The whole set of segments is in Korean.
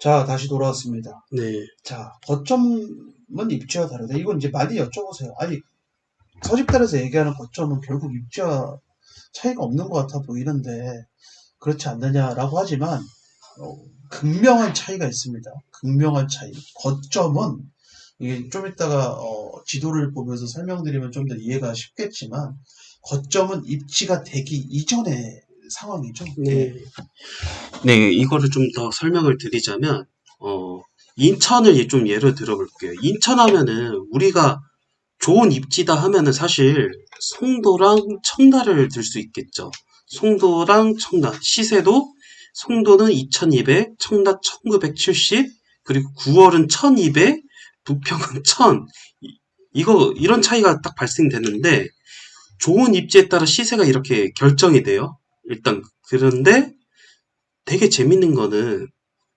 자, 다시 돌아왔습니다. 네, 자, 거점은 입지와 다르다. 이건 이제 많이 여쭤보세요. 아니, 서집단에서 얘기하는 거점은 결국 입지와 차이가 없는 것 같아 보이는데, 그렇지 않느냐라고 하지만, 어, 극명한 차이가 있습니다. 극명한 차이. 거점은, 이게 좀 이따가, 지도를 보면서 설명드리면 좀 더 이해가 쉽겠지만, 거점은 입지가 되기 이전의 상황이죠. 네, 예. 네, 이거를 좀 더 설명을 드리자면, 인천을 좀 예로 들어볼게요. 인천 하면은 우리가 좋은 입지다 하면은 사실 송도랑 청라를 들 수 있겠죠. 송도랑 청라, 시세도 송도는 2200, 청라 1970, 그리고 9월은 1200, 부평은 1000. 이런 차이가 딱 발생되는데, 좋은 입지에 따라 시세가 이렇게 결정이 돼요. 일단, 그런데 되게 재밌는 거는,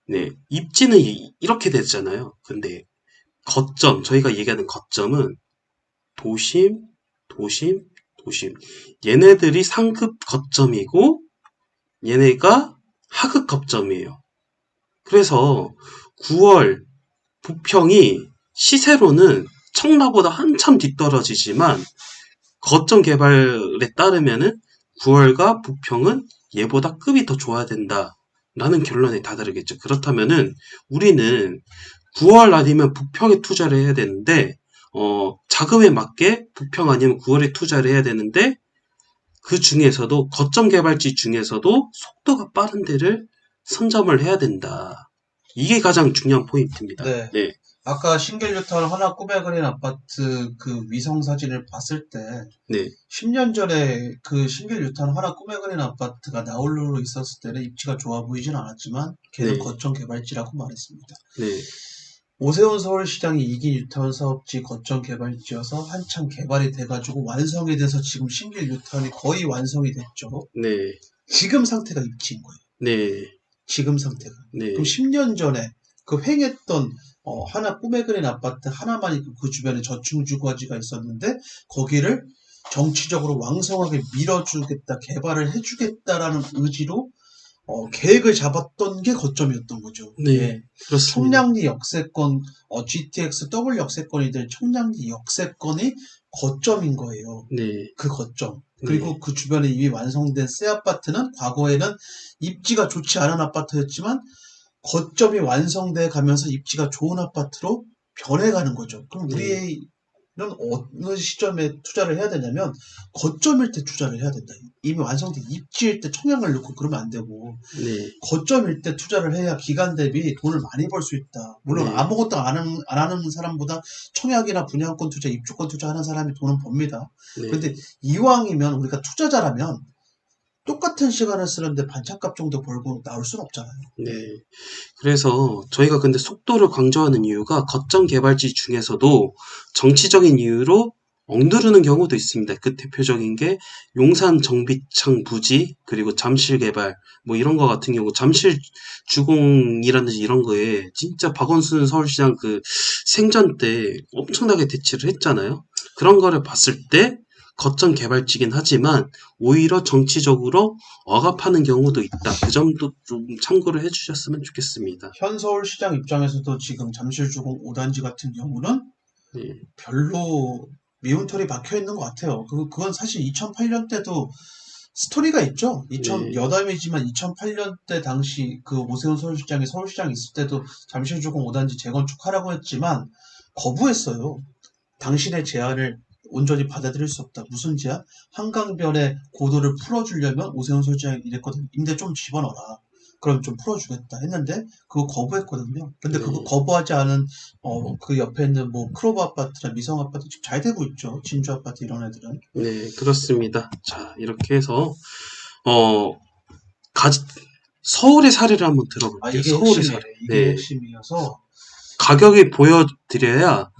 네, 입지는 이렇게 되잖아요. 근데 거점, 저희가 얘기하는 거점은 도심, 도심, 도심. 얘네들이 상급 거점이고, 얘네가 하급 거점이에요. 그래서 9월 부평이 시세로는 청라보다 한참 뒤떨어지지만, 거점 개발에 따르면은 9월과 부평은 얘보다 급이 더 좋아야 된다라는 결론에 다다르겠죠. 그렇다면은 우리는 9월 아니면 부평에 투자를 해야 되는데, 자금에 맞게 부평 아니면 9월에 투자를 해야 되는데, 그 중에서도 거점 개발지 중에서도 속도가 빠른 데를 선점을 해야 된다. 이게 가장 중요한 포인트입니다. 네. 네, 아까 신길뉴타운 하나 꿈에 그린 아파트 그 위성 사진을 봤을 때 네, 10년 전에 그 신길뉴타운 하나 꿈에 그린 아파트가 나홀로 있었을 때는 입지가 좋아 보이진 않았지만 걔는 네, 거점 개발지라고 말했습니다. 네, 오세훈 서울시장이 2기 뉴타운 사업지 거점 개발지여서 한참 개발이 돼가지고 완성이 돼서 지금 신길뉴타운이 거의 완성이 됐죠. 네, 지금 상태가 입지인 거예요. 네, 지금 상태가. 그럼 네, 10년 전에 그 횡했던 하나 꿈에 그린 아파트 하나만 있고 그 주변에 저층주거지가 있었는데 거기를 정치적으로 왕성하게 밀어주겠다, 개발을 해주겠다라는 의지로 계획을 잡았던 게 거점이었던 거죠. 네, 예. 그렇습니다. 청량리 역세권, GTX 더블 역세권이 될 청량리 역세권이 거점인 거예요. 네, 그 거점. 네, 그리고 그 주변에 이미 완성된 새 아파트는 과거에는 입지가 좋지 않은 아파트였지만 거점이 완성돼 가면서 입지가 좋은 아파트로 변해가는 거죠. 그럼 네, 우리의 이런 어느 시점에 투자를 해야 되냐면 거점일 때 투자를 해야 된다. 이미 완성된 입지일 때 청약을 넣고 그러면 안 되고 네, 거점일 때 투자를 해야 기간 대비 돈을 많이 벌 수 있다. 물론 네, 아무것도 안 하는 사람보다 청약이나 분양권 투자, 입주권 투자하는 사람이 돈은 법니다. 네, 그런데 이왕이면 우리가 투자자라면 똑같은 시간을 쓰는데 반찬값 정도 벌고 나올 수는 없잖아요. 네. 예. 그래서 저희가 근데 속도를 강조하는 이유가 거점 개발지 중에서도 정치적인 이유로 억누르는 경우도 있습니다. 그 대표적인 게 용산 정비창 부지, 그리고 잠실 개발, 뭐 이런 거 같은 경우, 잠실 주공이라든지 이런 거에 진짜 박원순 서울시장 그 생전 때 엄청나게 대치를 했잖아요. 그런 거를 봤을 때 거점 개발지긴 하지만 오히려 정치적으로 억압하는 경우도 있다. 그 점도 좀 참고를 해주셨으면 좋겠습니다. 현 서울시장 입장에서도 지금 잠실주공 5단지 같은 경우는 네, 별로 미운 털이 박혀 있는 것 같아요. 그건 사실 2008년 때도 스토리가 있죠. 네, 여담이지만 2008년 때 당시 그 오세훈 서울시장이 서울시장 있을 때도 잠실주공 5단지 재건축하라고 했지만 거부했어요. 당신의 제안을 온전히 받아들일 수 없다. 무슨 제안? 한강변의 고도를 풀어주려면 오세훈 서울시장이 이랬거든요. 임대 좀 집어넣어라. 그럼 좀 풀어주겠다 했는데 그거 거부했거든요. 근데 그거 네, 거부하지 않은 그 옆에 있는 뭐 크로버 아파트나 미성 아파트 지금 잘 되고 있죠. 진주 아파트 이런 애들은. 네, 그렇습니다. 자, 이렇게 해서, 어, 가, 서울의 사례를 한번 아 들어볼게요. 이게 서울의 사례. 핵심이에요. 이게 네, 핵심이어서 가격이 보여드려야,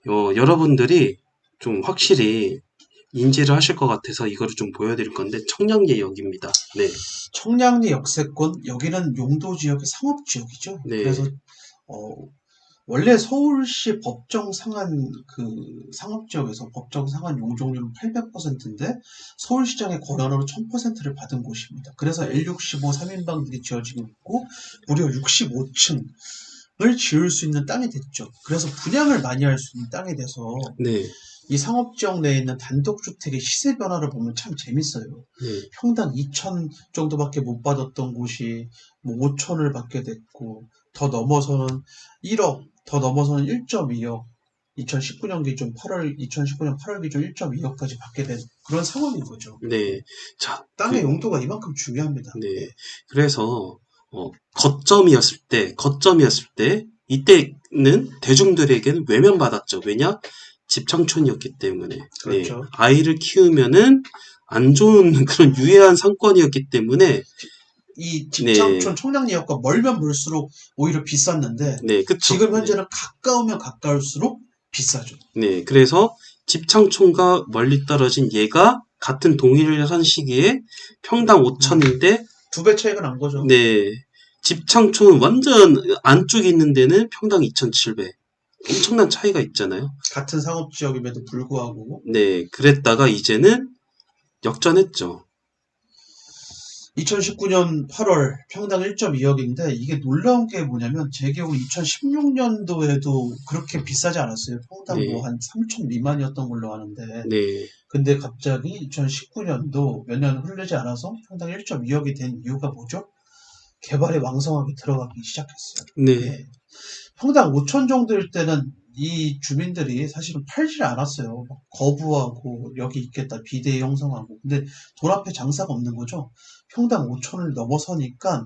음, 여러분들이 좀 확실히 인지를 하실 것 같아서 이거를 좀 보여드릴 건데, 청량리역입니다. 네, 청량리 역세권 여기는 용도 지역의 상업 지역이죠. 그래서 네, 어, 원래 서울시 법정 상한 그 상업지역에서 법정 상한 용적률은 800%인데 서울시장의 권한으로 1000%를 받은 곳입니다. 그래서 L65 3인방들이 지어지고 있고 무려 65층을 지을 수 있는 땅이 됐죠. 그래서 분양을 많이 할 수 있는 땅이 돼서 네, 이 상업지역 내에 있는 단독주택의 시세 변화를 보면 참 재밌어요. 네, 평당 2천 정도밖에 못 받았던 곳이 뭐 5천을 받게 됐고 더 넘어서는 1억, 더 넘어서는 1.2억, 2019년 기준 8월 기준 1.2억까지 받게 된 그런 상황인 거죠. 네. 자, 땅의 용도가 이만큼 중요합니다. 네. 그래서, 거점이었을 때, 이때는 대중들에게는 외면받았죠. 왜냐? 집창촌이었기 때문에. 네. 그렇죠. 아이를 키우면은 안 좋은 그런 유해한 상권이었기 때문에, 이 네, 집창촌 청량리역과 멀면 멀수록 오히려 비쌌는데 네, 그쵸. 지금 현재는 가까우면 가까울수록 비싸죠. 네, 그래서 집창촌과 멀리 떨어진 얘가 같은 동일한 시기에 평당 5천인데, 2배 차이가 난 거죠. 네, 집창촌 완전 안쪽에 있는 데는 평당 2,700. 엄청난 차이가 있잖아요. 같은 상업지역임에도 불구하고 네, 그랬다가 이제는 역전했죠. 2019년 8월 평당 1.2억인데 이게 놀라운 게 뭐냐면 제 기억으로 2016년도에도 그렇게 비싸지 않았어요. 평당 네, 뭐 한 3천 미만이었던 걸로 아는데 네, 근데 갑자기 2019년도 몇 년 흐르지 않아서 평당 1.2억이 된 이유가 뭐죠? 개발이 왕성하게 들어가기 시작했어요. 네, 예. 평당 5천 정도일 때는 이 주민들이 사실은 팔질 않았어요. 막 거부하고 여기 있겠다 비대위 형성하고 근데 돈 앞에 장사가 없는 거죠. 평당 5천을 넘어서니까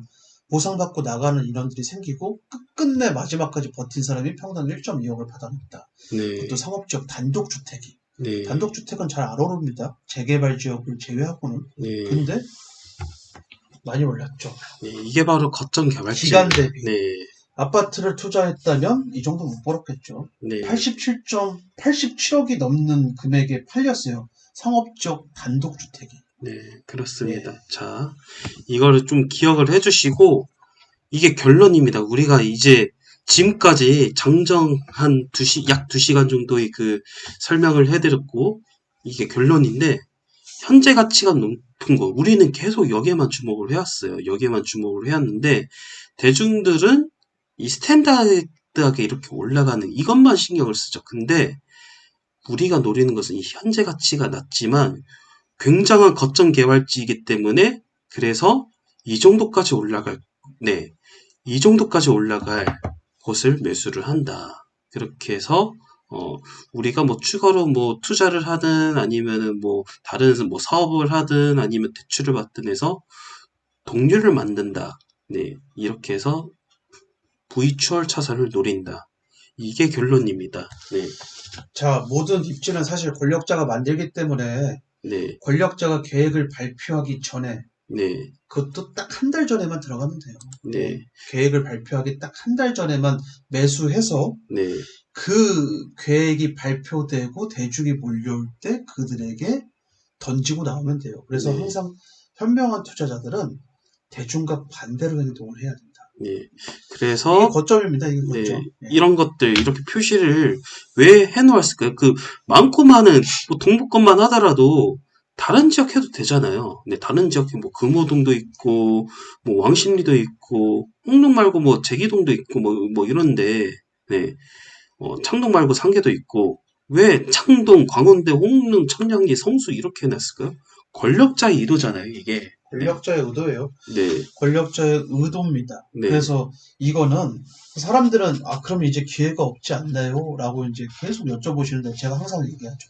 보상받고 나가는 인원들이 생기고 끝끝내 마지막까지 버틴 사람이 평당 1.2억을 받아냈다. 네, 그것도 상업지역 단독주택이. 네, 단독주택은 잘 안 오릅니다. 재개발 지역을 제외하고는. 네, 근데 많이 올랐죠. 네, 이게 바로 거점 개발지. 기간 대비. 네, 아파트를 투자했다면 이 정도 못 벌었겠죠. 네, 87억이 넘는 금액에 팔렸어요. 상업지역 단독주택이. 네, 그렇습니다. 예. 자, 이거를 좀 기억을 해주시고, 이게 결론입니다. 우리가 이제 지금까지 장정 한 약 2시간 정도의 그 설명을 해드렸고, 이게 결론인데, 현재 가치가 높은 거, 우리는 계속 여기에만 주목을 해왔어요. 여기에만 주목을 해왔는데, 대중들은 이 스탠다드하게 이렇게 올라가는 이것만 신경을 쓰죠. 근데 우리가 노리는 것은 이 현재 가치가 낮지만 굉장한 거점 개발지이기 때문에 그래서 이 정도까지 올라갈, 네, 이 정도까지 올라갈 곳을 매수를 한다. 그렇게 해서 우리가 뭐 추가로 뭐 투자를 하든 아니면은 뭐 다른 뭐 사업을 하든 아니면 대출을 받든 해서 동률을 만든다. 네, 이렇게 해서 V추월 차선을 노린다. 이게 결론입니다. 네, 자, 모든 입지는 사실 권력자가 만들기 때문에 네, 권력자가 계획을 발표하기 전에 네, 그것도 딱 한 달 전에만 들어가면 돼요. 네, 계획을 발표하기 딱 한 달 전에만 매수해서 네, 그 계획이 발표되고 대중이 몰려올 때 그들에게 던지고 나오면 돼요. 그래서 네. 항상 현명한 투자자들은 대중과 반대로 행동을 해야 된다. 네. 이게 그래서 거점입니다. 이게 네, 거점. 예. 이런 것들 이렇게 표시를 왜 해놓았을까요? 그 많고 많은 뭐 동북권만 하더라도 다른 지역 해도 되잖아요. 네, 다른 지역에 뭐 금호동도 있고 뭐 왕십리도 있고 홍동 말고 뭐 제기동도 있고 뭐 이런데 네, 창동 말고 상계도 있고 왜 창동, 광운대, 홍릉, 청량리, 성수 이렇게 해놨을까요? 권력자의 의도잖아요, 이게. 권력자의 의도예요. 네, 권력자의 의도입니다. 네, 그래서 이거는 사람들은 그럼 이제 기회가 없지 않나요? 라고 이제 계속 여쭤보시는데 제가 항상 얘기하죠.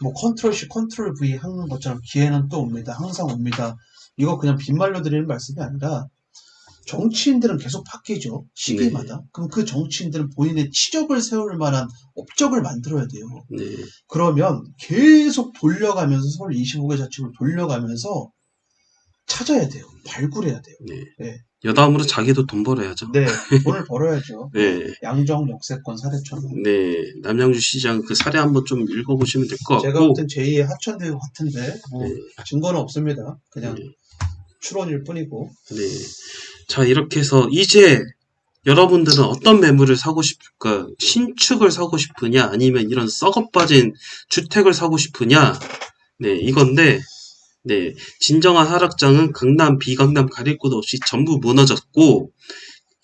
뭐 컨트롤 C, 컨트롤 V 하는 것처럼 기회는 또 옵니다. 항상 옵니다. 이거 그냥 빈말로 드리는 말씀이 아니라 정치인들은 계속 바뀌죠. 시기마다. 그럼 그 정치인들은 본인의 치적을 세울 만한 업적을 만들어야 돼요. 네, 그러면 계속 돌려가면서 서울 25개 자치구를 돌려가면서 찾아야 돼요. 발굴해야 돼요. 네. 네. 여담으로 자기도 돈 벌어야죠. 네, 돈을 벌어야죠. 네, 양정 역세권 사례처럼. 네, 남양주 시장 그 사례 한번 좀 읽어보시면 될 것 제가 같고, 볼땐 제2의 하천대유 같은데 뭐 네, 증거는 없습니다. 그냥 네, 추론일 뿐이고. 네. 자, 이렇게 해서 이제 여러분들은 어떤 매물을 사고 싶을까? 신축을 사고 싶으냐? 아니면 이런 썩어 빠진 주택을 사고 싶으냐? 네, 이건데, 네, 진정한 하락장은 강남, 비강남 가릴 것 없이 전부 무너졌고,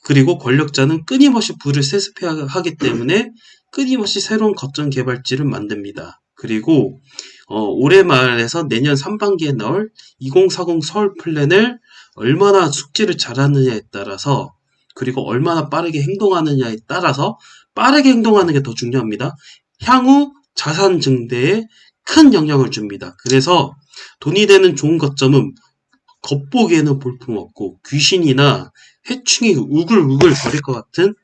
그리고 권력자는 끊임없이 부를 세습해야 하기 때문에 끊임없이 새로운 거점 개발지를 만듭니다. 그리고 올해 말에서 내년 3반기에 나올 2040 서울 플랜을 얼마나 숙지를 잘하느냐에 따라서, 그리고 얼마나 빠르게 행동하느냐에 따라서, 빠르게 행동하는 게 더 중요합니다. 향후 자산 증대에 큰 영향을 줍니다. 그래서 돈이 되는 좋은 거점은 겉보기에는 볼품없고 귀신이나 해충이 우글우글 거릴 것 같은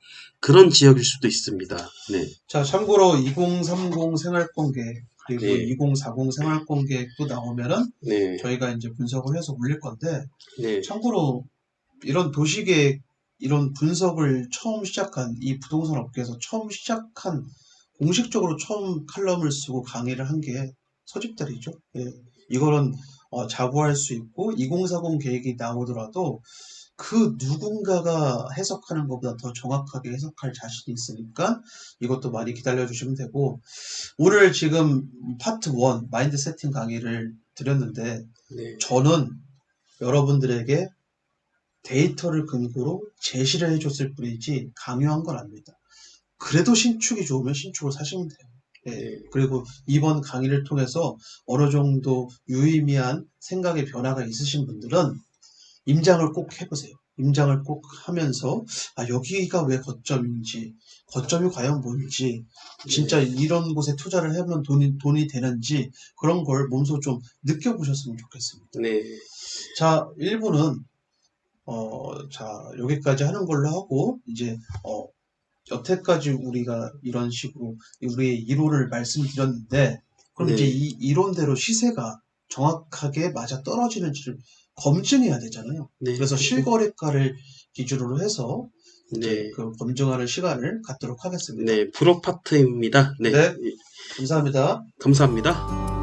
그런 지역일 수도 있습니다. 네. 자, 참고로 2030 생활권계획 그리고 네. 2040 생활권계획도 나오면은 네. 저희가 이제 분석을 해서 올릴 건데, 네. 참고로 이런 도시계획 이런 분석을 처음 시작한 이 부동산 업계에서 처음 시작한 공식적으로 처음 칼럼을 쓰고 강의를 한 게 서집달이죠. 예. 이거는 자부할 수 있고 2040 계획이 나오더라도 그 누군가가 해석하는 것보다 더 정확하게 해석할 자신이 있으니까 이것도 많이 기다려 주시면 되고, 오늘 지금 파트 1 마인드 세팅 강의를 드렸는데 네. 저는 여러분들에게 데이터를 근거로 제시를 해줬을 뿐이지 강요한 건 아닙니다. 그래도 신축이 좋으면 신축을 사시면 돼요. 예. 네. 그리고 이번 강의를 통해서 어느 정도 유의미한 생각의 변화가 있으신 분들은 임장을 꼭 해보세요. 임장을 꼭 하면서 여기가 왜 거점인지, 거점이 과연 뭔지, 진짜 이런 곳에 투자를 하면 돈이 되는지 그런 걸 몸소 좀 느껴보셨으면 좋겠습니다. 네. 자, 1부는 여기까지 하는 걸로 하고, 이제 여태까지 우리가 이런 식으로 우리의 이론을 말씀드렸는데, 그럼 네. 이제 이 이론대로 시세가 정확하게 맞아 떨어지는지를 검증해야 되잖아요. 네. 그래서 실거래가를 기준으로 해서 이제 네. 그 검증하는 시간을 갖도록 하겠습니다. 네. 프로파트입니다. 네. 네, 감사합니다. 감사합니다.